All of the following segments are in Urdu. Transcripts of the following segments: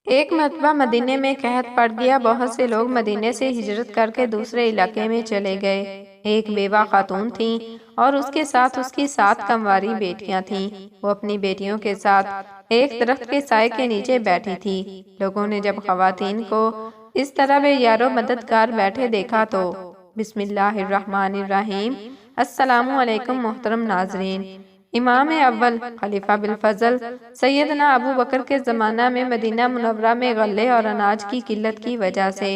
ایک مرتبہ مدینے میں قحط پڑ گیا۔ بہت سے لوگ مدینے سے ہجرت کر کے دوسرے علاقے میں چلے گئے۔ ایک بیوہ خاتون تھیں اور اس کے ساتھ اس کی 7 کنواری بیٹیاں تھیں۔ وہ اپنی بیٹیوں کے ساتھ ایک درخت کے سائے کے نیچے بیٹھی تھی۔ لوگوں نے جب خواتین کو اس طرح بے یار و مددگار بیٹھے دیکھا تو بسم اللہ الرحمن الرحیم۔ السلام علیکم محترم ناظرین۔ امام اول خلیفہ بالفضل سیدنا ابو بکر کے زمانہ میں مدینہ منورہ میں غلے اور اناج کی قلت کی وجہ سے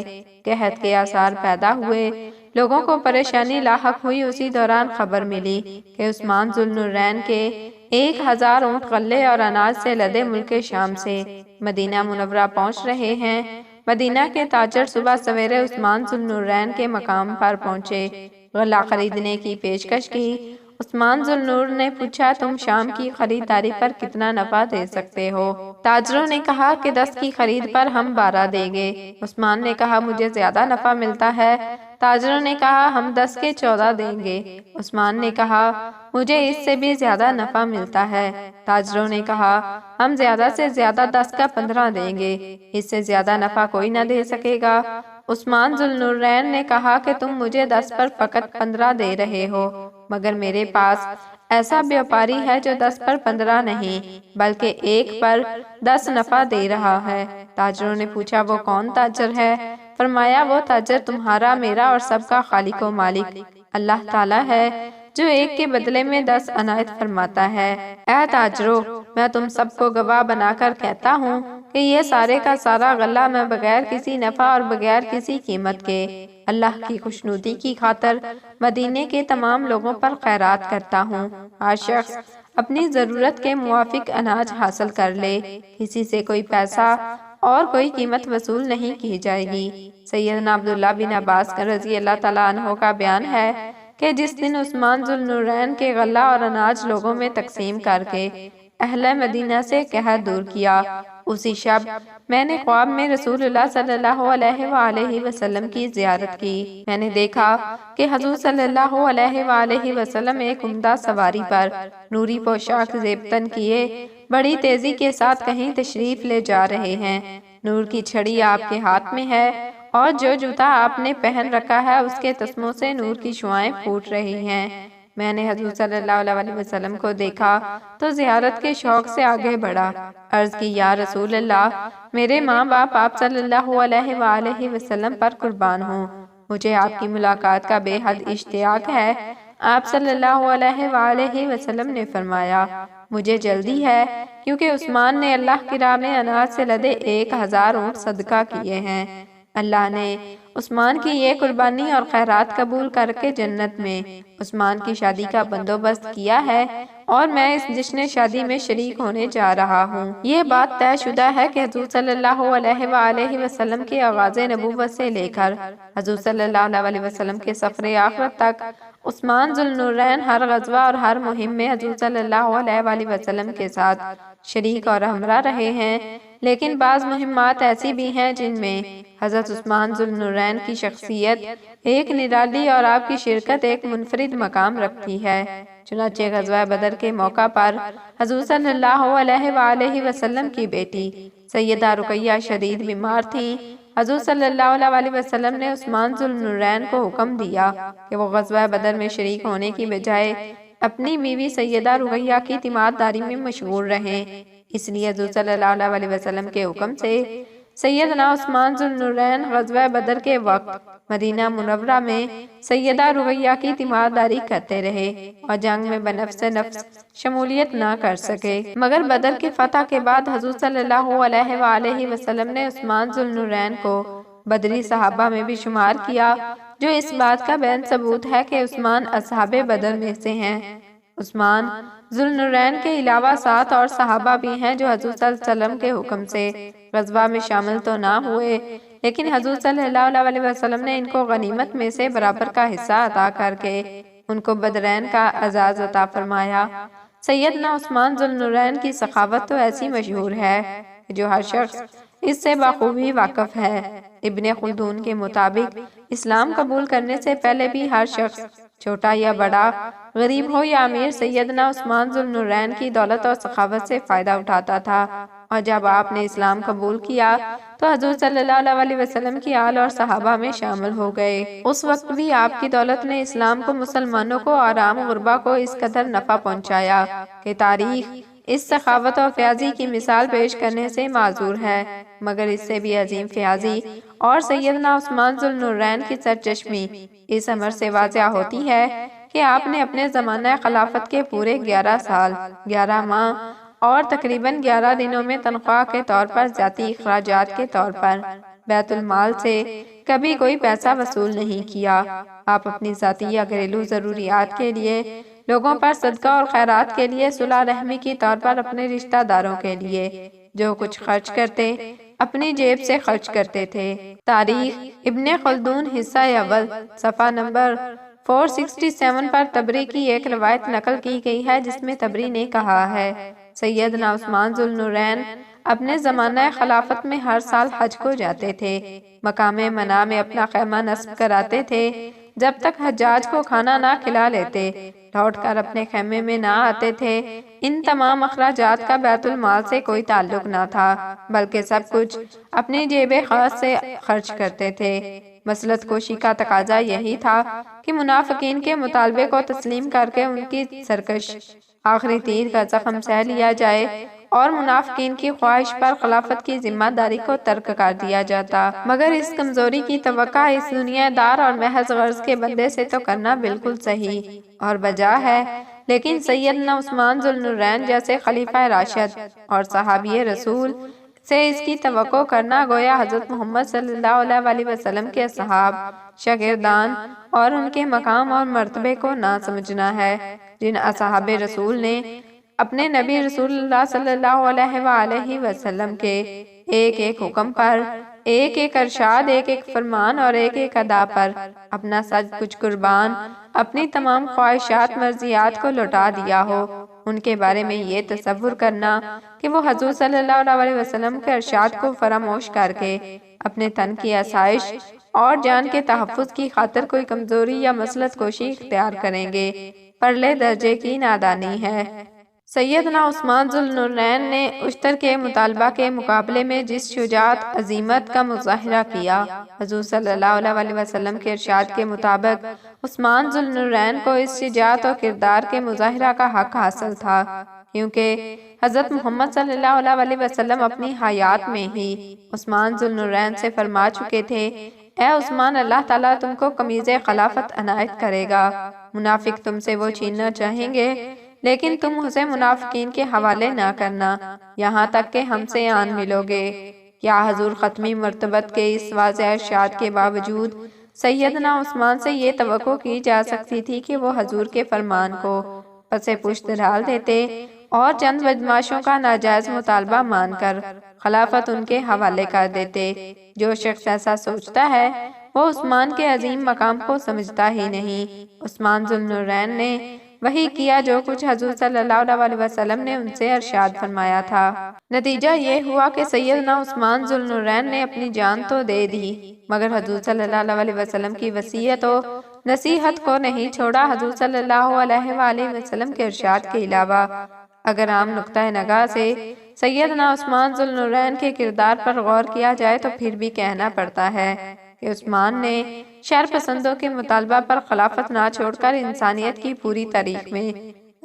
قحط کے آثار پیدا ہوئے۔ لوگوں کو پریشانی لاحق ہوئی۔ اسی دوران خبر ملی کہ عثمان ذو النورین کے 1000 اونٹ غلے اور اناج سے لدے ملک شام سے مدینہ منورہ پہنچ رہے ہیں۔ مدینہ کے تاجر صبح سویرے عثمان ذو النورین کے مقام پر پہنچے، غلہ خریدنے کی پیشکش کی۔ عثمان ذو النور نے پوچھا، تم شام کی خریداری پر کتنا نفع دے سکتے ہو؟ تاجروں نے کہا کہ 10 کی خرید پر ہم 12 دیں گے۔ عثمان نے کہا مجھے زیادہ نفع ملتا ہے۔ تاجروں نے کہا ہم 10 کے 14 دیں گے۔ عثمان نے کہا مجھے اس سے بھی زیادہ نفع ملتا ہے۔ تاجروں نے کہا ہم زیادہ سے زیادہ 10 کا 15 دیں گے، اس سے زیادہ نفع کوئی نہ دے سکے گا۔ عثمان ذو النورین نے کہا کہ تم مجھے 10 پر فقط 15 دے رہے ہو، مگر میرے پاس ایسا بیوپاری ہے جو 10 پر 15 نہیں بلکہ 1 پر 10 نفع دے رہا ہے۔ تاجروں نے پوچھا وہ کون تاجر ہے؟ فرمایا وہ تاجر تمہارا، میرا اور سب کا خالق و مالک اللہ تعالیٰ ہے، جو ایک کے بدلے میں 10 عنایت فرماتا ہے۔ اے تاجرو، میں تم سب کو گواہ بنا کر کہتا ہوں کہ یہ سارے کا سارا غلہ میں بغیر کسی نفع اور بغیر کسی قیمت کے اللہ کی خوشنودی کی خاطر مدینے کے تمام لوگوں پر خیرات کرتا ہوں۔ ہر شخص اپنی ضرورت کے موافق اناج حاصل کر لے، کسی سے کوئی پیسہ اور کوئی قیمت وصول نہیں کی جائے گی۔ سیدنا عبداللہ بن عباس رضی اللہ تعالیٰ عنہ کا بیان ہے کہ جس دن عثمان ذو النورین کے غلہ اور اناج لوگوں میں تقسیم کر کے اہل مدینہ سے قحط دور کیا، اسی شب میں نے خواب میں رسول اللہ صلی اللہ علیہ وآلہ وسلم کی زیارت کی۔ میں نے دیکھا کہ حضور صلی اللہ علیہ وآلہ وسلم ایک عمدہ سواری پر نوری پوشاک زیب تن کیے بڑی تیزی کے ساتھ کہیں تشریف لے جا رہے ہیں۔ نور کی چھڑی آپ کے ہاتھ میں ہے اور جو جوتا آپ نے پہن رکھا ہے اس کے تسموں سے نور کی شعائیں پھوٹ رہی ہیں۔ میں نے حضور صلی اللہ علیہ وسلم کو دیکھا تو زیارت کے شوق سے آگے بڑھا، عرض کی یا رسول اللہ، میرے ماں باپ آپ صلی اللہ علیہ وآلہ وسلم پر قربان ہوں، مجھے آپ کی ملاقات کا بے حد اشتیاق ہے۔ آپ صلی اللہ علیہ وآلہ وسلم نے فرمایا مجھے جلدی ہے، کیونکہ عثمان نے اللہ کی راہ میں اناج سے لدے 1000 اونٹ صدقہ کیے ہیں۔ اللہ نے عثمان کی یہ قربانی اور خیرات قبول کر کے جنت میں عثمان کی شادی کا بندوبست کیا ہے اور میں اس جشن شادی میں شریک ہونے جا رہا ہوں۔ یہ بات طے شدہ ہے کہ حضور صلی اللہ علیہ وآلہ وسلم کے آغاز نبوت سے لے کر حضور صلی اللہ علیہ وسلم کے سفر آخرت تک عثمان ذو النورین ہر غزوہ اور ہر مہم میں حضور صلی اللہ علیہ وآلہ وسلم کے ساتھ شریک اور ہمراہ رہے ہیں، لیکن بعض مہمات ایسی بھی ہیں جن میں حضرت عثمان ذو النورین کی شخصیت ایک نرالی اور آپ کی شرکت ایک منفرد مقام رکھتی ہے۔ چنانچہ غزوہ بدر کے موقع پر حضور صلی اللہ علیہ وآلہ وسلم کی بیٹی سیدہ رقیہ شدید بیمار تھیں۔ حضور صلی اللہ علیہ وسلم نے عثمان ذو النورین کو حکم دیا کہ وہ غزوہ بدر میں شریک ہونے کی بجائے اپنی بیوی سیدہ رقیہ کی تیمارداری میں مشغول رہیں۔ اس لیے حضور صلی اللہ علیہ وسلم کے حکم سے سیدنا عثمان ذو النورین غزوہ بدر کے وقت مدینہ منورہ میں سیدہ رقیہ کی تیمارداری کرتے رہے اور جنگ میں بنفس نفس شمولیت نہ کر سکے، مگر بدر کی فتح کے بعد حضور صلی اللہ علیہ وآلہ وسلم نے عثمان ذو النورین کو بدری صحابہ میں بھی شمار کیا، جو اس بات کا بین ثبوت ہے کہ عثمان اصحاب بدر میں سے ہیں۔ عثمان ذو النورین کے علاوہ 7 اور صحابہ بھی ہیں جو حضور صلی اللہ علیہ وسلم کے حکم سے غزوہ میں شامل تو نہ ہوئے، لیکن حضور صلی اللہ علیہ وسلم نے ان کو غنیمت میں سے برابر کا حصہ عطا کر کے ان کو بدرین کا اعزاز عطا فرمایا۔ سیدنا عثمان ذو النورین کی سخاوت تو ایسی مشہور ہے جو ہر شخص اس سے بخوبی واقف ہے۔ ابن خلدون کے مطابق اسلام قبول کرنے سے پہلے بھی ہر شخص چھوٹا یا بڑا، غریب ہو یا امیر، سیدنا عثمان ذو النورین کی دولت اور سخاوت سے فائدہ اٹھاتا تھا۔ اور جب آپ نے اسلام قبول کیا تو حضور صلی اللہ علیہ وسلم کی آل اور صحابہ میں شامل ہو گئے۔ اس وقت بھی آپ کی دولت نے اسلام کو، مسلمانوں کو اور عام غربا کو اس قدر نفع پہنچایا کہ تاریخ اس سخاوت اور فیاضی کی مثال پیش کرنے سے معذور ہے، مگر اس سے بھی عظیم فیاضی اور سیدنا عثمان ذو النورین کی سرچشمی اس امر سے واضح ہوتی ہے کہ آپ نے اپنے زمانہ خلافت کے پورے 11 سال، 11 ماہ اور تقریباً 11 دنوں میں تنخواہ کے طور پر ذاتی اخراجات کے طور پر بیت المال سے کبھی کوئی پیسہ وصول نہیں کیا۔ آپ اپنی ذاتی یا گھریلو ضروریات کے لیے، لوگوں پر صدقہ اور خیرات کے لیے، صلح رحمی کی طور پر اپنے رشتہ داروں کے لیے جو کچھ خرچ کرتے اپنی جیب سے خرچ کرتے تھے۔ تاریخ ابن خلدون حصہ اول صفحہ نمبر 467 پر تبری کی ایک روایت نقل کی گئی ہے جس میں تبری نے کہا ہے، سیدنا عثمان ذو النورین اپنے زمانہ خلافت میں ہر سال حج کو جاتے تھے، مقام منی میں اپنا خیمہ نصب کراتے تھے، جب تک حجاج کو کھانا نہ کھلا لیتے لوٹ کر اپنے خیمے میں نہ آتے تھے۔ ان تمام اخراجات کا بیت المال سے کوئی تعلق نہ تھا، بلکہ سب کچھ اپنی جیب خاص سے خرچ کرتے تھے۔ مسلط کوشی کا تقاضا یہی تھا کہ منافقین کے مطالبے کو تسلیم کر کے ان کی سرکش آخری تیر کا زخم سہ لیا جائے اور منافقین کی خواہش پر خلافت کی ذمہ داری کو ترک کر دیا جاتا، مگر اس کمزوری کی توقع اس دنیا دار اور محض غرض کے بندے سے تو کرنا بالکل صحیح اور بجا ہے، لیکن سیدنا عثمان ذو النورین جیسے خلیفہ راشد اور صحابی رسول سے اس کی توقع کرنا گویا حضرت محمد صلی اللہ علیہ وسلم کے اصحاب، شاگردان اور ان کے مقام اور مرتبے کو نہ سمجھنا ہے، جن اصحاب رسول نے اپنے نبی رسول اللہ صلی اللہ علیہ وآلہ وسلم کے ایک ایک حکم پر، ایک ایک ارشاد، ایک ایک فرمان اور ایک ایک ادا پر اپنا سب کچھ قربان، اپنی تمام خواہشات مرضیات کو لوٹا دیا ہو۔ ان کے بارے میں یہ تصور کرنا کہ وہ حضور صلی اللہ علیہ وسلم کے ارشاد کو فراموش کر کے اپنے تن کی آسائش اور جان کے تحفظ کی خاطر کوئی کمزوری یا مسلط کوشی اختیار کریں گے، پرلے درجے کی نادانی ہے۔ سیدنا عثمان ذو النورین نے اشتر کے مطالبہ کے مقابلے میں جس شجاعت عظیمت کا مظاہرہ کیا، حضور صلی اللہ علیہ وسلم کے ارشاد کے مطابق عثمان ذو النورین کو اس شجاعت و کردار کے مظاہرہ کا حق حاصل تھا، کیونکہ حضرت محمد صلی اللہ علیہ وسلم اپنی حیات میں ہی عثمان ذو النورین سے فرما چکے تھے، اے عثمان، اللہ تعالیٰ تم کو قمیض خلافت عنایت کرے گا۔ منافق تم سے وہ چھیننا چاہیں گے، لیکن تم اسے منافقین کے حوالے نہ کرنا یہاں تک کہ ہم سے آن ملو گے۔ کیا حضور ختمی مرتبت کے اس واضح ارشاد کے باوجود سیدنا عثمان سے یہ توقع کی جا سکتی تھی کہ وہ حضور کے فرمان کو پس پشت ڈال دیتے اور چند بدماشوں کا ناجائز مطالبہ مان کر خلافت ان کے حوالے کر دیتے؟ جو شخص ایسا سوچتا ہے وہ عثمان کے عظیم مقام کو سمجھتا ہی نہیں۔ عثمان ذو النورین نے وہی کیا جو کچھ حضور صلی اللہ علیہ وسلم نے ان سے ارشاد فرمایا تھا۔ نتیجہ یہ ہوا کہ سیدنا عثمان ذو النورین نے اپنی جان تو دے دی، مگر حضور صلی اللہ علیہ وسلم کی وصیت و نصیحت کو نہیں چھوڑا۔ حضور صلی اللہ علیہ وآلہ وسلم کے ارشاد کے علاوہ اگر عام نقطہ نگاہ سے سیدنا عثمان ذو النورین کے کردار پر غور کیا جائے تو پھر بھی کہنا پڑتا ہے کہ عثمان نے شر پسندوں کے مطالبہ پر خلافت نہ چھوڑ کر انسانیت کی پوری تاریخ میں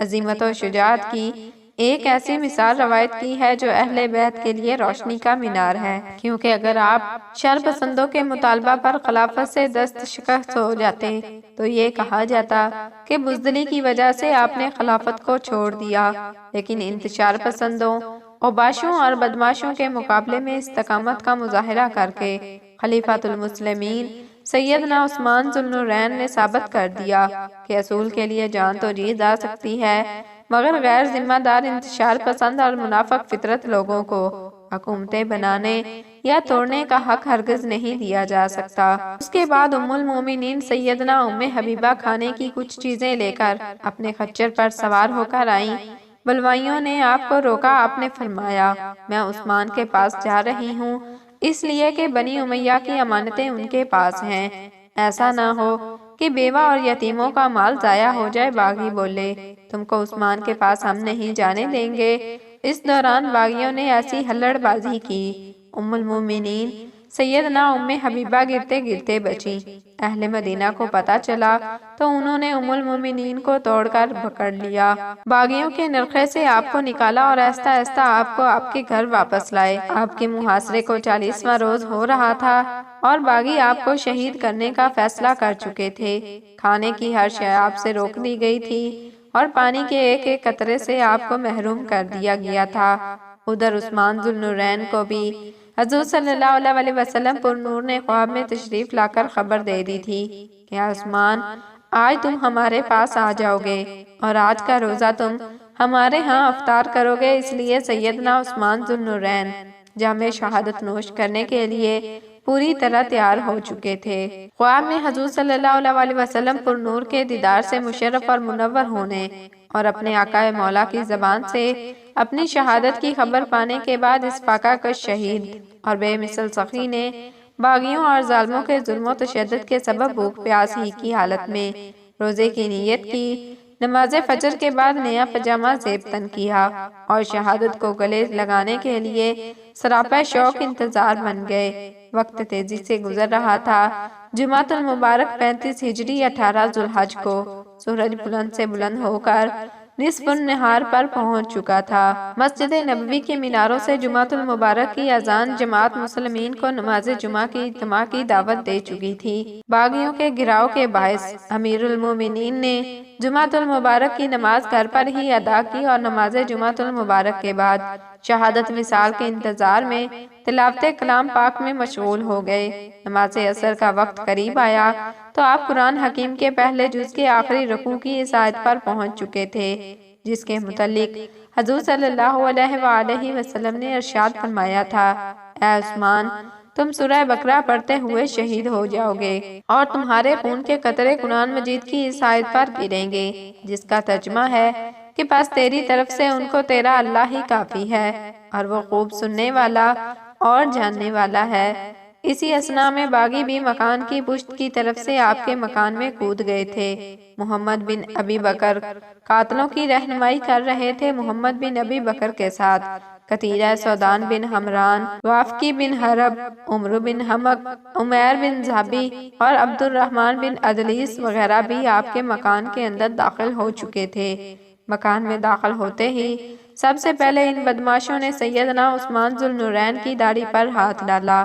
عظمت و شجاعت کی ایک ایسی مثال روایت کی ہے جو اہل بیت کے لیے روشنی کا مینار ہے، کیونکہ اگر آپ شر پسندوں کے مطالبہ پر خلافت سے دست شکست ہو جاتے تو یہ کہا جاتا کہ بزدلی کی وجہ سے آپ نے خلافت کو چھوڑ دیا، لیکن انتشار پسندوں، اوباشوں اور بدماشوں کے مقابلے میں استقامت کا مظاہرہ کر کے خلیفۃ المسلمین سیدنا عثمان ذو النورین نے ثابت کر دیا کہ اصول کے لیے جان تو دی جا سکتی ہے، مگر غیر ذمہ دار، انتشار پسند اور منافق فطرت لوگوں کو حکومتیں بنانے یا توڑنے کا حق ہرگز نہیں دیا جا سکتا۔ اس کے بعد ام المومنین سیدنا ام حبیبہ کھانے کی کچھ چیزیں لے کر اپنے خچر پر سوار ہو کر آئیں۔ بلوائیوں نے آپ کو روکا، آپ نے فرمایا، میں عثمان کے پاس جا رہی ہوں اس لیے کہ بنی امیہ کی امانتیں ان کے پاس ہیں، ایسا نہ ہو کہ بیوہ اور یتیموں کا مال ضائع ہو جائے۔ باغی بولے، تم کو عثمان کے پاس ہم نہیں جانے دیں گے۔ اس دوران باغیوں نے ایسی ہلڑ بازی کی، ام المومنین سیدنا ام حبیبہ گرتے گرتے بچیں۔ اہل مدینہ کو پتہ چلا تو انہوں نے ام المومنین کو توڑ کر پکڑ لیا، باغیوں کے نرخے سے آپ کو نکالا اور آہستہ آہستہ آپ کو آپ کے گھر واپس لائے۔ آپ کے محاصرے کو 40واں روز ہو رہا تھا اور باغی آپ کو شہید کرنے کا فیصلہ کر چکے تھے۔ کھانے کی ہر شے آپ سے روک دی گئی تھی اور پانی کے ایک ایک قطرے سے آپ کو محروم کر دیا گیا تھا۔ ادھر عثمان ذو النورین کو بھی حضور صلی اللہ علیہ وسلم پر نور نے خواب میں تشریف لا کر خبر دے دی تھی کہ عثمان آج تم ہمارے پاس آ جاؤ گے اور آج کا روزہ تم ہمارے ہاں افطار کرو گے، اس لیے سیدنا عثمان ذو النورین جام شہادت نوش کرنے کے لیے پوری طرح تیار ہو چکے تھے۔ خواب میں حضور صلی اللہ علیہ وسلم پر نور کے دیدار سے مشرف اور منور ہونے اور اپنے آقا مولا کی زبان سے اپنی شہادت کی خبر پانے کے بعد اس فاقہ کش شہید اور بے مثل سخی نے باغیوں اور ظالموں کے ظلم و تشدد کے سبب بھوک پیاس ہی کی حالت میں روزے کی نیت کی، نماز فجر کے بعد نیا پجامہ زیب تن کیا اور شہادت کو گلے لگانے کے لیے سراپا شوق انتظار بن گئے۔ وقت تیزی سے گزر رہا تھا۔ جمعۃ المبارک 35 ہجری 18 ذوالحج کو سورج بلند سے بلند ہو کر نصف النہار پر پہنچ چکا تھا۔ مسجد نبوی کے میناروں سے جمعۃ المبارک کی اذان جماعت مسلمین کو نماز جمعہ کی اجتماع کی دعوت دے چکی تھی۔ باغیوں کے گراؤ کے باعث امیر المومنین نے جمعۃ المبارک کی نماز گھر پر ہی ادا کی اور نماز جمعۃ المبارک کے بعد شہادت وصال کے انتظار میں تلاوت کلام پاک میں مشغول ہو گئے۔ نماز عصر کا وقت قریب آیا تو آپ قرآن حکیم کے پہلے جز کے آخری رکوع کی اس آیت پر پہنچ چکے تھے جس کے متعلق حضور صلی اللہ علیہ وآلہ وسلم نے ارشاد فرمایا تھا، اے عثمان تم سورہ بقرہ پڑھتے ہوئے شہید ہو جاؤ گے اور تمہارے خون کے قطرے قرآن مجید کی اس آیت پر گریں گے، جس کا ترجمہ ہے کہ بس تیری طرف سے ان کو تیرا اللہ ہی کافی ہے اور وہ خوب سننے والا اور جاننے والا ہے۔ اسی اثناء میں باغی بھی مکان کی پشت کی طرف سے آپ کے مکان میں کود گئے تھے۔ محمد بن ابی بکر قاتلوں کی رہنمائی کر رہے تھے۔ محمد بن ابی بکر کے ساتھ قتیلہ سودان بن حمران، وافقی بن حرب، عمرو بن حمق، عمیر بن زابی اور عبد الرحمن بن ادلیس وغیرہ بھی آپ کے مکان کے اندر داخل ہو چکے تھے۔ مکان میں داخل ہوتے ہی سب سے پہلے ان بدماشوں نے سیدنا عثمان ذو النورین کی داڑھی پر ہاتھ ڈالا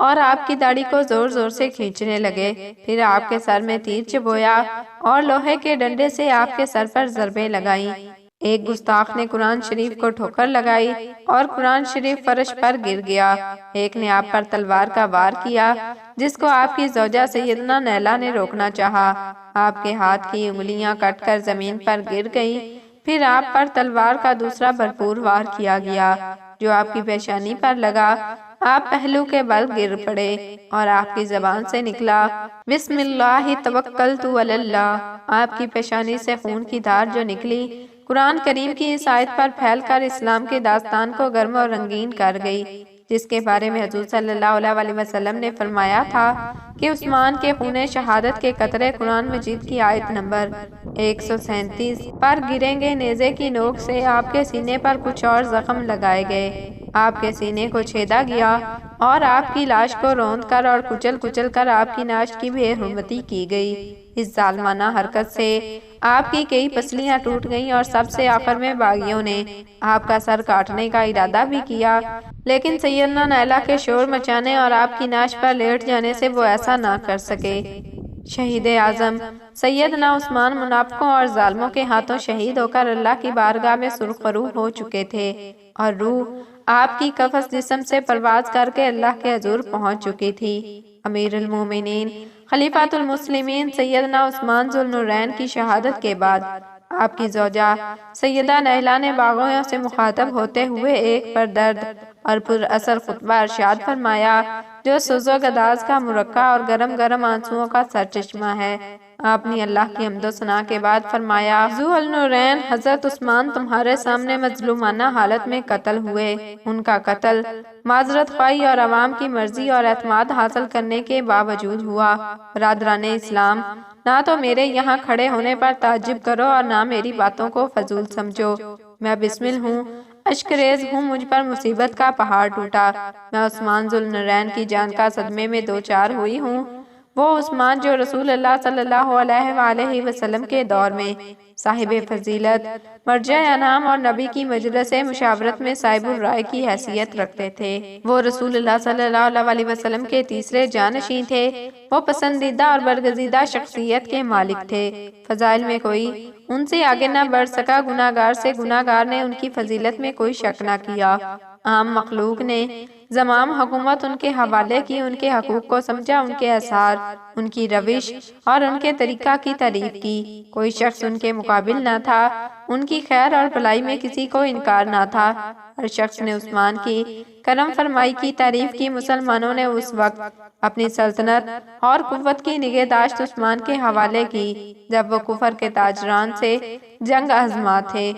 اور آپ کی داڑھی کو زور زور سے کھینچنے لگے، پھر آپ کے سر میں تیر چبویا اور لوہے کے ڈنڈے سے آپ کے سر پر ضربیں لگائیں۔ ایک گستاخ نے قرآن شریف کو ٹھوکر لگائی اور قرآن شریف فرش پر گر گیا۔ ایک نے آپ پر تلوار کا وار کیا جس کو آپ کی زوجہ سیدنا نیلہ نے روکنا چاہا۔ آپ کے ہاتھ کی انگلیاں کٹ کر زمین پر گر گئیں۔ پھر آپ پر تلوار کا دوسرا بھرپور وار کیا گیا جو آپ کی پیشانی پر لگا۔ آپ پہلو کے بل گر پڑے اور آپ کی زبان سے نکلا بسم اللہ توکلت علی اللہ۔ آپ کی پیشانی سے خون کی دھار جو نکلی قرآن کریم کی اس آیت پر پھیل کر اسلام کے داستان کو گرم اور رنگین کر گئی، جس کے بارے میں حضور صلی اللہ علیہ وسلم نے فرمایا تھا کہ عثمان کے خون شہادت کے قطرے قرآن مجید کی آیت نمبر 137 پر گریں گے۔ نیزے کی نوک سے آپ کے سینے پر کچھ اور زخم لگائے گئے، آپ کے سینے کو چھیدا گیا اور آپ کی لاش کو روند کر اور کچل کچل کر آپ کی ناش کی بے حرمتی کی گئی۔ اس ظالمانہ حرکت سے آپ کی کئی پسلیاں ٹوٹ گئیں اور سب سے آخر میں باغیوں نے آپ کا سر کاٹنے کا ارادہ بھی کیا، لیکن سیدنا نیلہ کے شور مچانے اور آپ کی ناش پر لیٹ جانے سے وہ ایسا نہ کر سکے۔ شہید اعظم سیدنا عثمان منافقوں اور ظالموں کے ہاتھوں شہید ہو کر اللہ کی بارگاہ میں سرخرو ہو چکے تھے اور روح آپ کی قفس جسم سے پرواز کر کے اللہ کے حضور پہنچ چکی تھی۔ امیر المومنین خلیفۃ المسلمین سیدنا عثمان ذو النورین کی شہادت کے بعد آپ کی زوجہ سیدہ نیلہ نے باغیوں سے مخاطب ہوتے ہوئے ایک پر درد اور پر اثر خطبہ ارشاد فرمایا جو سوز و گداز کا مرقع اور گرم گرم آنسوؤں کا سرچشمہ ہے۔ آپ نے اللہ کی حمد و ثنا کے بعد فرمایا، ذو النورین حضرت عثمان تمہارے سامنے مظلومانہ حالت میں قتل ہوئے۔ ان کا قتل معذرت خواہی اور عوام کی مرضی اور اعتماد حاصل کرنے کے باوجود ہوا۔ برادران اسلام، نہ تو میرے یہاں کھڑے ہونے پر تعجب کرو اور نہ میری باتوں کو فضول سمجھو۔ میں بسمل ہوں، اشکریز ہوں، مجھ پر مصیبت کا پہاڑ ٹوٹا، میں عثمان ذوالنورین کی جان کا صدمے میں دوچار ہوئی ہوں۔ وہ عثمان جو رسول اللہ صلی اللہ علیہ وآلہ وسلم کے دور میں صاحب فضیلت، مرجع انعام اور نبی کی مجلس مشاورت میں صاحب الرائے کی حیثیت رکھتے تھے۔ وہ رسول اللہ صلی اللہ علیہ وسلم کے تیسرے جانشین تھے۔ وہ پسندیدہ اور برگزیدہ شخصیت کے مالک تھے۔ فضائل میں کوئی ان سے آگے نہ بڑھ سکا، گناہگار سے گناہگار نے ان کی فضیلت میں کوئی شک نہ کیا۔ عام مخلوق نے زمام حکومت ان کے حوالے کی، ان کے حقوق کو سمجھا، ان کے اثار، ان کی روش اور ان کے طریقہ کی تعریف کی۔ کوئی شخص ان کے مقابل نہ تھا، ان کی خیر اور بھلائی میں کسی کو انکار نہ تھا۔ ہر شخص نے عثمان کی کرم فرمائی کی تعریف کی۔ مسلمانوں نے اس وقت اپنی سلطنت اور قوت کی نگہداشت عثمان کے حوالے کی جب وہ کفر کے تاجران سے جنگ آزما تھے۔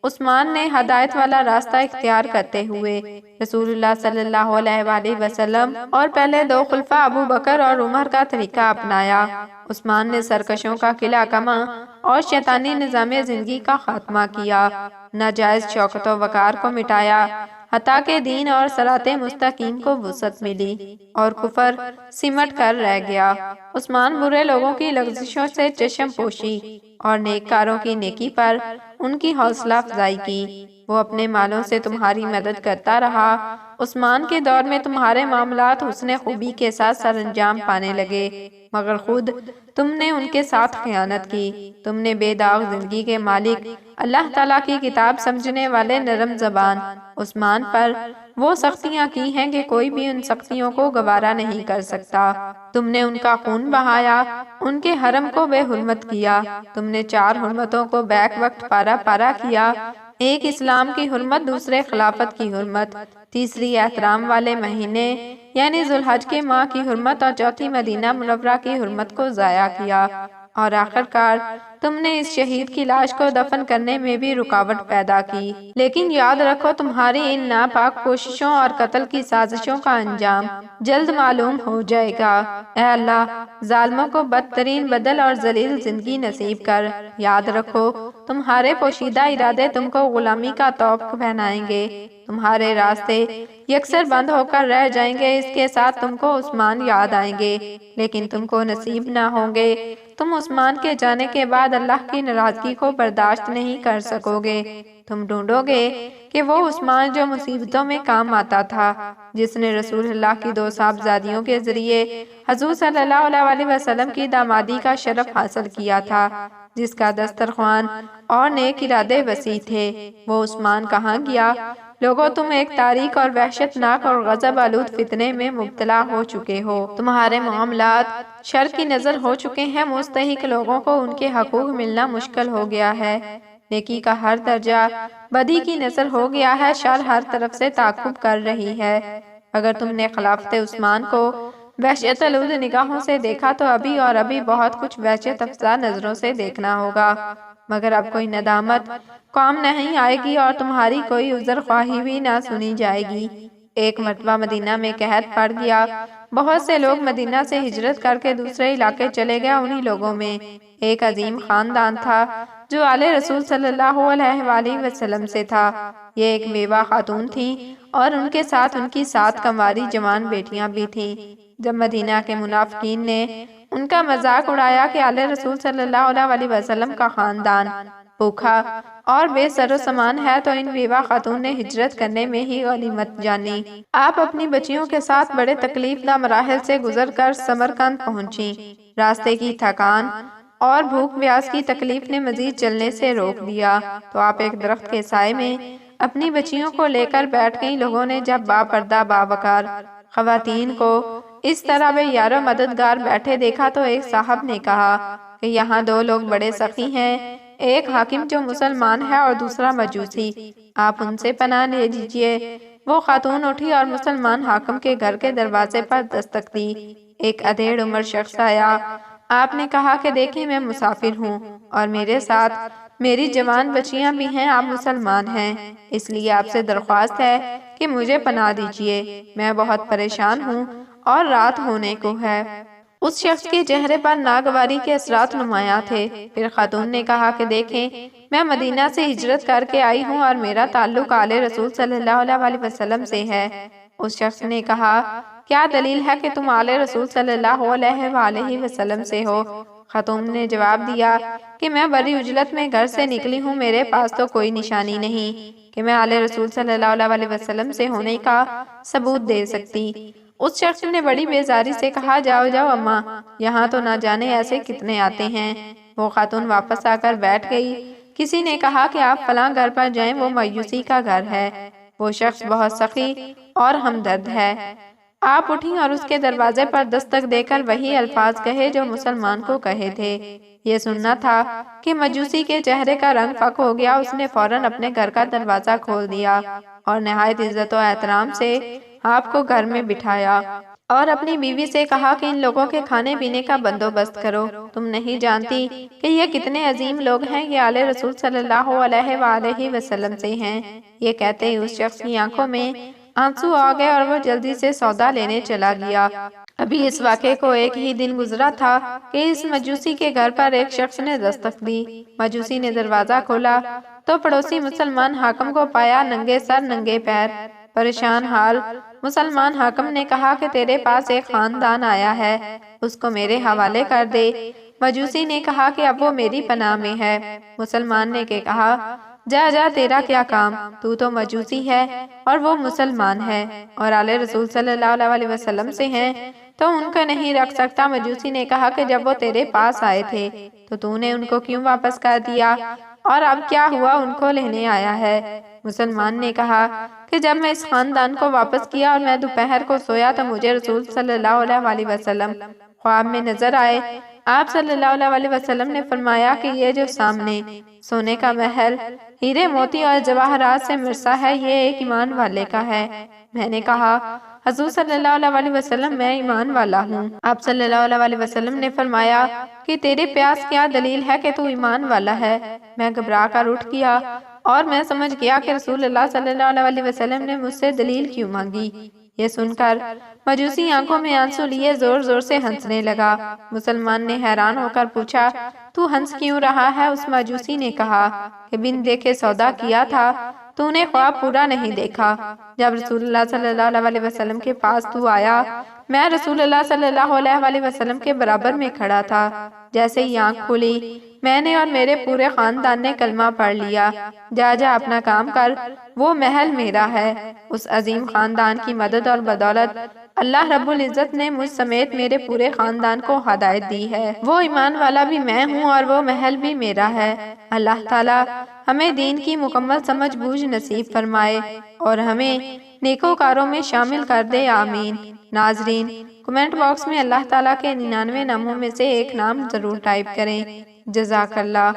عثمان نے ہدایت والا راستہ اختیار کرتے ہوئے رسول اللہ صلی اللہ علیہ وآلہ وسلم اور پہلے دو خلفاء ابو بکر اور عمر کا طریقہ اپنایا۔ عثمان نے سرکشوں کا قلعہ کما اور شیطانی نظام زندگی کا خاتمہ کیا، ناجائز شوکت و وقار کو مٹایا، حتیٰ کہ دین اور صراط مستقیم کو وسعت ملی اور کفر سمٹ کر رہ گیا۔ عثمان برے لوگوں کی لغزشوں سے چشم پوشی اور نیککاروں کی نیکی پر ان کی حوصلہ افزائی کی۔ وہ اپنے مالوں سے تمہاری مدد کرتا رہا۔ عثمان کے دور میں تمہارے معاملات حسن خوبی کے ساتھ سر انجام پانے لگے، مگر خود تم نے ان کے ساتھ خیانت کی۔ تم نے بے داغ زندگی کے مالک، اللہ تعالیٰ کی کتاب سمجھنے والے نرم زبان عثمان پر وہ سختیاں کی ہیں کہ کوئی بھی ان سختیوں کو گوارا نہیں کر سکتا۔ تم نے ان کا خون بہایا، ان کے حرم کو بے حرمت کیا۔ تم نے 4 حرمتوں کو بیک وقت پارا پارا کیا، ایک اسلام کی حرمت، دوسرے خلافت کی حرمت، تیسری احترام والے مہینے یعنی ذوالحج کے ماہ کی حرمت، اور چوتھی مدینہ منورہ کی حرمت کو ضائع کیا، اور آخرکار تم نے اس شہید کی لاش کو دفن کرنے میں بھی رکاوٹ پیدا کی۔ لیکن یاد رکھو تمہاری ان ناپاک کوششوں اور قتل کی سازشوں کا انجام جلد معلوم ہو جائے گا۔ اے اللہ، ظالموں کو بدترین بدل اور ذلیل زندگی نصیب کر۔ یاد رکھو تمہارے پوشیدہ ارادے تم کو غلامی کا طوق پہنائیں گے، تمہارے راستے یکسر بند ہو کر رہ جائیں گے۔ اس کے ساتھ تم کو عثمان یاد آئیں گے، لیکن تم کو نصیب نہ ہوں گے۔ تم عثمان کے جانے کے بعد اللہ کی ناراضگی کو برداشت نہیں کر سکو گے۔ تم ڈھونڈو گے کہ وہ عثمان جو مصیبتوں میں کام آتا تھا، جس نے رسول اللہ کی 2 صاحبزادیوں کے ذریعے حضور صلی اللہ علیہ وسلم کی دامادی کا شرف حاصل کیا تھا، جس کا دسترخوان اور نیک ارادے وسیع تھے، وہ عثمان کہاں گیا؟ لوگوں، تم ایک تاریک اور وحشتناک اور غضب آلود فتنے میں مبتلا ہو چکے ہو۔ تمہارے معاملات شر کی نظر ہو چکے ہیں، مستحق لوگوں کو ان کے حقوق ملنا مشکل ہو گیا ہے، نیکی کا ہر درجہ بدی کی نظر ہو گیا ہے، شر ہر طرف سے تعاقب کر رہی ہے۔ اگر تم نے خلافت عثمان کو وحشت آلود نگاہوں سے دیکھا تو ابھی اور ابھی بہت کچھ وحشت افزا نظروں سے دیکھنا ہوگا، مگر اب کوئی ندامت کام نہیں آئے گی اور تمہاری کوئی عذر خواہی بھی نہ سنی جائے گی۔ ایک مرتبہ مدینہ میں قحط پڑ گیا، بہت سے لوگ مدینہ سے ہجرت کر کے دوسرے علاقے چلے گئے۔ انہی لوگوں میں ایک عظیم خاندان تھا جو آل رسول صلی اللہ علیہ وآلہ وسلم سے تھا۔ یہ ایک بیوہ خاتون تھی اور ان کے ساتھ ان کی 7 کنواری جوان بیٹیاں بھی تھیں۔ جب مدینہ کے منافقین نے ان کا مذاق اڑایا کہ آل رسول صلی اللہ علیہ وسلم کا خاندان بھوکا اور بے سر و سامان ہے، تو ان بیوہ خاتون نے ہجرت کرنے میں ہی غنیمت جانی۔ آپ اپنی بچیوں کے ساتھ بڑے تکلیف دہ مراحل سے گزر کر سمرقند پہنچیں۔ راستے کی تھکان اور بھوک پیاس کی تکلیف نے مزید چلنے سے روک دیا، تو آپ ایک درخت کے سائے میں اپنی بچیوں کو لے کر بیٹھ گئیں۔ لوگوں نے جب باپردہ باوقار خواتین کو اس طرح بے یار و مددگار بیٹھے دیکھا تو ایک صاحب نے کہا کہ یہاں 2 لوگ بڑے سخی ہیں، ایک حاکم جو مسلمان ہے اور دوسرا مجوسی، آپ ان سے پناہ لے لیجئے۔ وہ خاتون اٹھی اور مسلمان حاکم کے گھر کے دروازے پر دستک دی۔ ایک ادھیڑ عمر شخص آیا۔ آپ نے کہا کہ دیکھیں میں مسافر ہوں اور میرے ساتھ میری جوان بچیاں بھی ہیں، آپ مسلمان ہیں، اس لیے آپ سے درخواست ہے کہ مجھے پناہ دیجئے، میں بہت پریشان ہوں اور رات ہونے کو ہے۔ اس شخص کے چہرے پر ناگواری کے اثرات نمایاں تھے۔ پھر خاتون نے کہا کہ دیکھیں، میں مدینہ سے ہجرت کر کے آئی ہوں اور میرا تعلق آل رسول صلی اللہ علیہ وسلم سے ہے۔ اس شخص نے کہا، کیا دلیل ہے کہ تم آل رسول صلی اللہ علیہ وسلم سے ہو؟ خاتون نے جواب دیا کہ میں بڑی عجلت میں گھر سے نکلی ہوں، میرے پاس تو کوئی نشانی نہیں کہ میں آل رسول صلی اللہ علیہ وسلم سے ہونے کا ثبوت دے سکتی۔ اس شخص نے بڑی بیزاری سے کہا، جاؤ جاؤ اماں، یہاں تو نہ جانے ایسے کتنے آتے ہیں۔ وہ خاتون واپس آ کر بیٹھ گئی۔ کسی نے کہا کہ آپ فلاں گھر پر جائیں، وہ مایوسی کا گھر ہے، وہ شخص بہت سخی اور ہمدرد ہے۔ آپ اٹھیں اور اس کے دروازے پر دستک دے کر وہی الفاظ کہے جو مسلمان کو کہے تھے۔ یہ سننا تھا کہ مجوسی کے چہرے کا رنگ فک ہو گیا۔ اس نے فوراً اپنے گھر کا دروازہ کھول دیا اور نہایت عزت و احترام سے آپ کو گھر میں بٹھایا اور اپنی بیوی سے کہا کہ ان لوگوں کے کھانے پینے کا بندوبست کرو۔ تم نہیں جانتی کہ یہ کتنے عظیم لوگ ہیں، یہ آل رسول صلی اللہ علیہ وآلہ وسلم سے ہیں۔ یہ کہتے ہی اس شخص کی آنکھوں میں آنسو آ گئے اور وہ جلدی سے سودا لینے چلا گیا۔ ابھی اس واقعے کو ایک ہی دن گزرا تھا کہ اس مجوسی کے گھر پر ایک شخص نے دستک دی۔ مجوسی نے دروازہ کھولا تو پڑوسی مسلمان حاکم کو پایا، ننگے سر ننگے پیر، پریشان حال۔ مسلمان حاکم نے کہا کہ تیرے پاس ایک خاندان آیا ہے، اس کو میرے حوالے کر دے۔ مجوسی نے کہا کہ اب وہ میری پناہ میں ہے۔ مسلمان نے کہا، جا جا، تیرا کیا کام، تو مجوسی ہے اور وہ مسلمان ہے اور آل رسول صلی اللہ علیہ وسلم سے ہیں تو ان کو نہیں رکھ سکتا۔ مجوسی نے کہا کہ جب وہ تیرے پاس آئے تھے تو نے ان کو کیوں واپس کر دیا اور اب کیا ہوا ان کو لینے آیا ہے؟ مسلمان نے کہا کہ جب میں اس خاندان کو واپس کیا اور میں دوپہر کو سویا تو مجھے رسول صلی اللہ علیہ وسلم خواب میں نظر آئے۔ آپ صلی اللہ علیہ وسلم نے فرمایا کہ یہ جو سامنے سونے کا محل ہیرے موتی اور جواہرات سے مرصع ہے، یہ ایک ایمان والے کا ہے۔ میں نے کہا، حضور صلی اللہ علیہ وسلم، میں ایمان والا ہوں۔ آپ صلی اللہ علیہ وسلم نے فرمایا کہ تیرے پیاس کیا دلیل ہے کہ تو ایمان والا ہے؟ میں گھبرا کر اٹھ گیا اور میں سمجھ گیا کہ رسول اللہ صلی اللہ علیہ وسلم نے مجھ سے دلیل کیوں مانگی۔ یہ سن کر مجوسی آنکھوں میں آنسو لیے زور زور سے ہنسنے لگا۔ مسلمان نے حیران ہو کر پوچھا، تو ہنس کیوں رہا ہے؟ اس مجوسی نے کہا کہ بن دیکھے سودا کیا تھا، تو نے خواب پورا نہیں دیکھا۔ جب رسول اللہ صلی اللہ علیہ وسلم کے پاس تو آیا، میں رسول اللہ صلی اللہ علیہ وسلم کے برابر میں کھڑا تھا۔ جیسے ہی آنکھ کھلی، میں نے اور میرے پورے خاندان نے کلمہ پڑھ لیا۔ جا جا اپنا کام کر، وہ محل میرا ہے۔ اس عظیم خاندان کی مدد اور بدولت اللہ رب العزت نے مجھ سمیت میرے پورے خاندان کو ہدایت دی ہے۔ وہ ایمان والا بھی میں ہوں اور وہ محل بھی میرا ہے۔ اللہ تعالی ہمیں دین کی مکمل سمجھ بوجھ نصیب فرمائے اور ہمیں نیکوکاروں میں شامل کر دے، آمین۔ ناظرین، کمنٹ باکس میں اللہ تعالیٰ کے 99 ناموں میں سے ایک نام ضرور ٹائپ کریں۔ جزاک اللہ۔